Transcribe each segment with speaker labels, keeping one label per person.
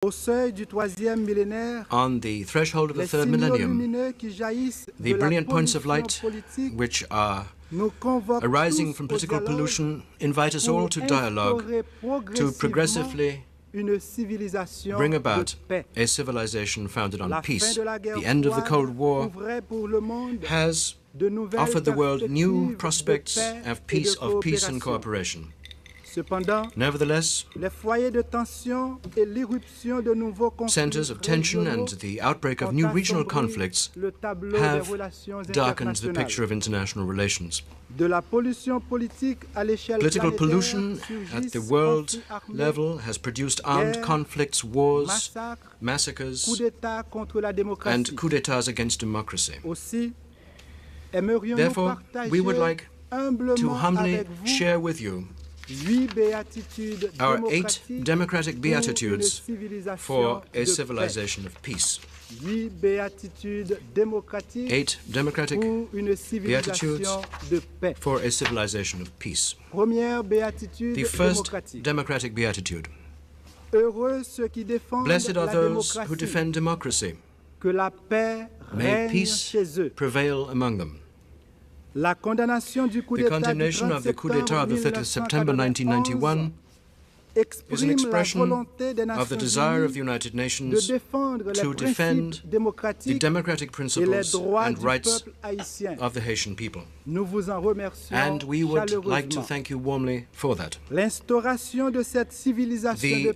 Speaker 1: Au seuil du troisième millénaire,
Speaker 2: On the threshold of the third millennium, the brilliant points of light which are arising from political pollution invite us all to dialogue, to progressively bring about a civilization founded on peace. The end of the Cold War has offered the world new prospects of peace and cooperation. Nevertheless, centers of tension and the outbreak of new regional conflicts have darkened the picture of international relations. Political pollution at the world level has produced armed conflicts, wars, massacres, and coups d'etats against democracy. Therefore, we would like to humbly share with you our 8 democratic beatitudes for a civilization of peace. 8 democratic beatitudes for a civilization of peace. The first democratic beatitude. Blessed are those who defend democracy. May peace prevail among them. The condemnation of the coup d'etat of the 30th of September 1991 is an expression of the desire of the United Nations to defend the democratic principles and rights of the Haitian people. And we would like to thank you warmly for that. The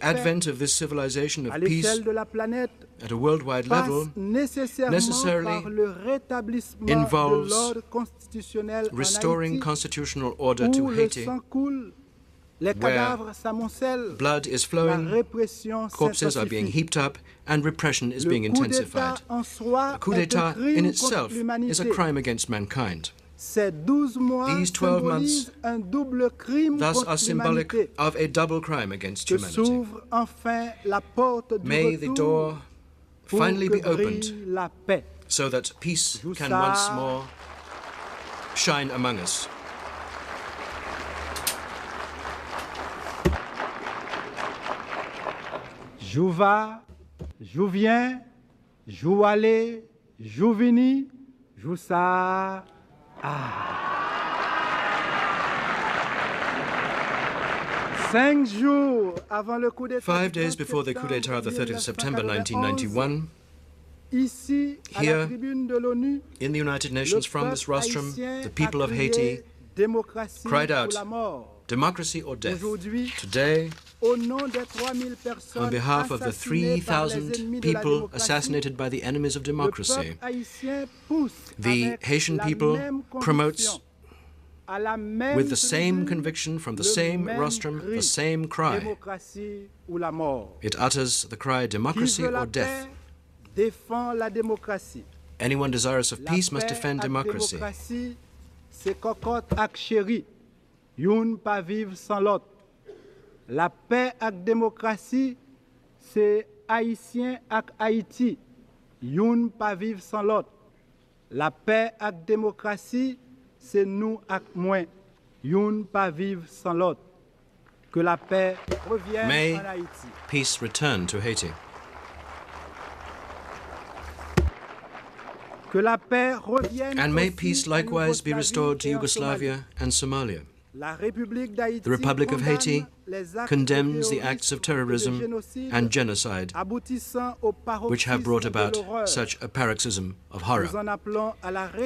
Speaker 2: advent of this civilization of peace at a worldwide level necessarily involves restoring constitutional order to Haiti, where blood is flowing, corpses are being heaped up, and repression is being intensified. A coup d'etat in itself is a crime against mankind. These 12 months thus are symbolic of a double crime against humanity. May the door finally be opened so that peace can once more shine among us.
Speaker 1: Jou va, jou viens, jou aller, jou vini, jou sa. 5
Speaker 2: days before the coup d'etat of the 30th of September 1991, here in the United Nations, from this rostrum, the people of Haiti cried out, "Democracy or death." Today, on behalf of the 3,000 people assassinated by the enemies of democracy, the Haitian people promotes, with the same conviction, from the same rostrum, the same cry. It utters the cry, "Democracy or death." Anyone desirous of peace must defend democracy.
Speaker 1: La paix ak démocratie, c'est Haïtien ak Haïti. Youn pa vive sans l'autre. La paix ak démocratie, c'est nous ak moi. Youn pa vive sans l'autre. Que la paix revienne en Haïti.
Speaker 2: Peace return to Haiti.
Speaker 1: Que la paix revienne.
Speaker 2: And may peace likewise be restored to Yugoslavia and Somalia. The Republic of Haiti condemns the acts of terrorism and genocide which have brought about such a paroxysm of horror.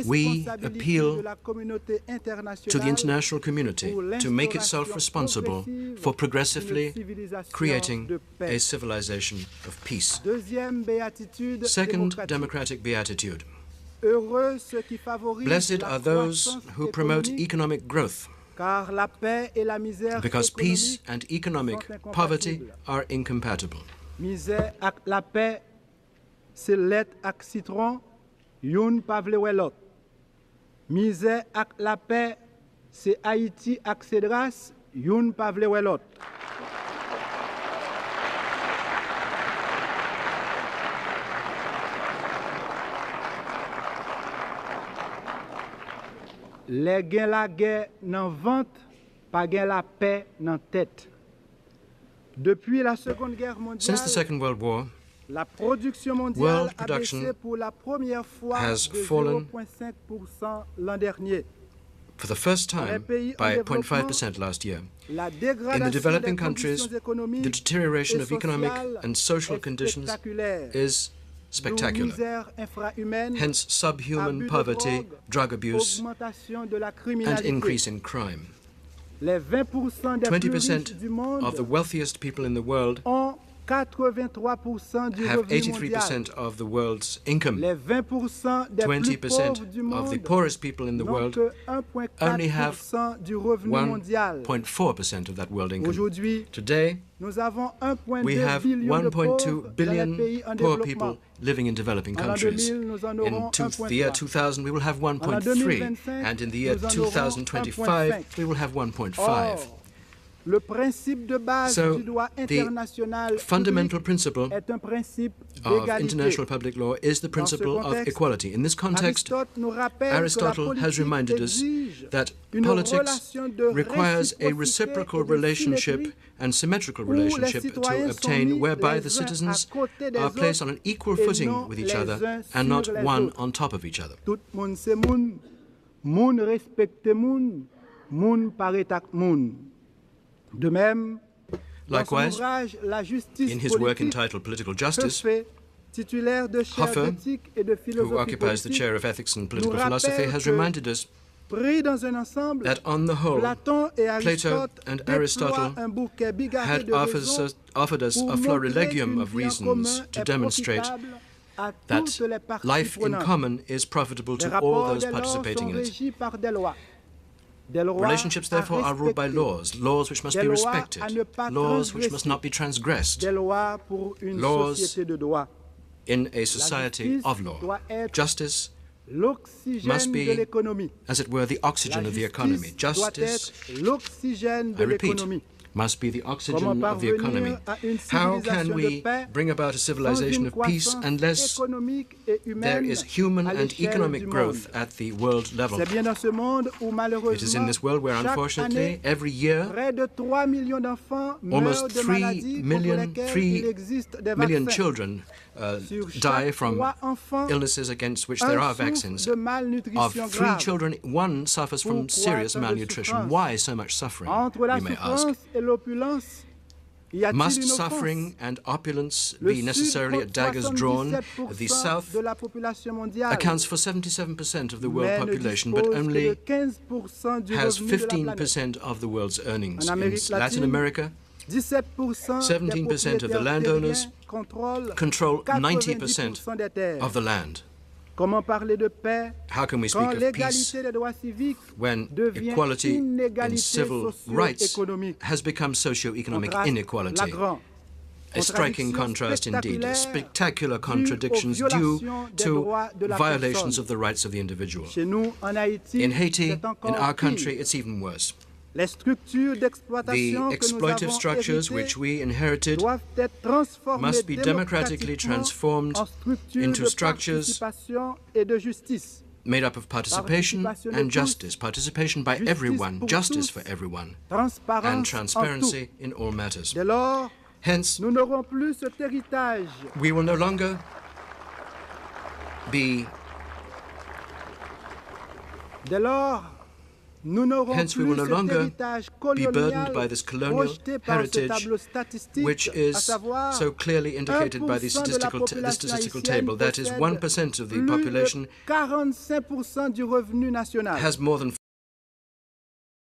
Speaker 2: We appeal to the international community to make itself responsible for progressively creating a civilization of peace. Second democratic beatitude. Blessed are those who promote economic growth, because peace and economic poverty are incompatible.
Speaker 1: Misère ak la paix, c'est lait ak citron, youn pa vle wè l'autre. Misère ak la paix, c'est Haïti ak cédras, youn pa vle wè l'autre. Les gen la guerre nan ventre, pas gen la paix nan tête. Depuis la Seconde Guerre mondiale,
Speaker 2: Since the Second World War,
Speaker 1: la production mondiale
Speaker 2: world
Speaker 1: a
Speaker 2: production
Speaker 1: baissé pour la première fois
Speaker 2: has
Speaker 1: de
Speaker 2: fallen
Speaker 1: 0,5% l'an dernier.
Speaker 2: for the first time by 0.5% last year. In the developing countries, the deterioration of economic and social conditions is spectacular. Hence, subhuman poverty, drug abuse, and increase in crime. 20% of the wealthiest people in the world have 83% of the world's income. 20% of the poorest people in the world only have 1.4% of that world income. Today, we have 1.2 billion poor people living in developing countries. In the year 2000, we will have 1.3, and in the year 2025, we will have 1.5. So, the fundamental principle of international public law is the principle of equality. In this context, Aristotle has reminded us that politics requires a reciprocal relationship and symmetrical relationship to obtain, whereby the citizens are placed on an equal footing with each other and not one on top of each other. Likewise, in his work entitled Political Justice, Hofer, who occupies the chair of Ethics and Political Philosophy, has reminded us that on the whole, Plato and Aristotle had offered us a florilegium of reasons to demonstrate that life in common is profitable to all those participating in it. Relationships, therefore, are ruled by laws, laws which must be respected, laws which must not be transgressed, laws in a society of law. Justice must be, as it were, the oxygen of the economy. Justice, I repeat, must be the oxygen of the economy. How can we bring about a civilization of peace unless there is human and economic growth at the world level? It is in this world where, unfortunately, every year, almost 3 million children die from illnesses against which there are vaccines. Of 3 children, 1 suffers from serious malnutrition. Why so much suffering, we may ask? Must suffering and opulence be necessarily at daggers drawn? The South accounts for 77% of the world population, but only has 15% of the world's earnings. In Latin America, 17% of the landowners control 90% of the land. How can we speak of peace when equality in civil rights has become socio-economic inequality? A striking contrast indeed, spectacular contradictions due to violations of the rights of the individual. In Haiti, in our country, it's even worse. The exploitive structures which we inherited must be democratically transformed into structures made up of participation and justice, participation by everyone, justice for everyone, and transparency in all matters. Hence, we will no longer be Hence, we will no longer be burdened by this colonial heritage, which is so clearly indicated by the statistical table. That is, 1% of the population has more than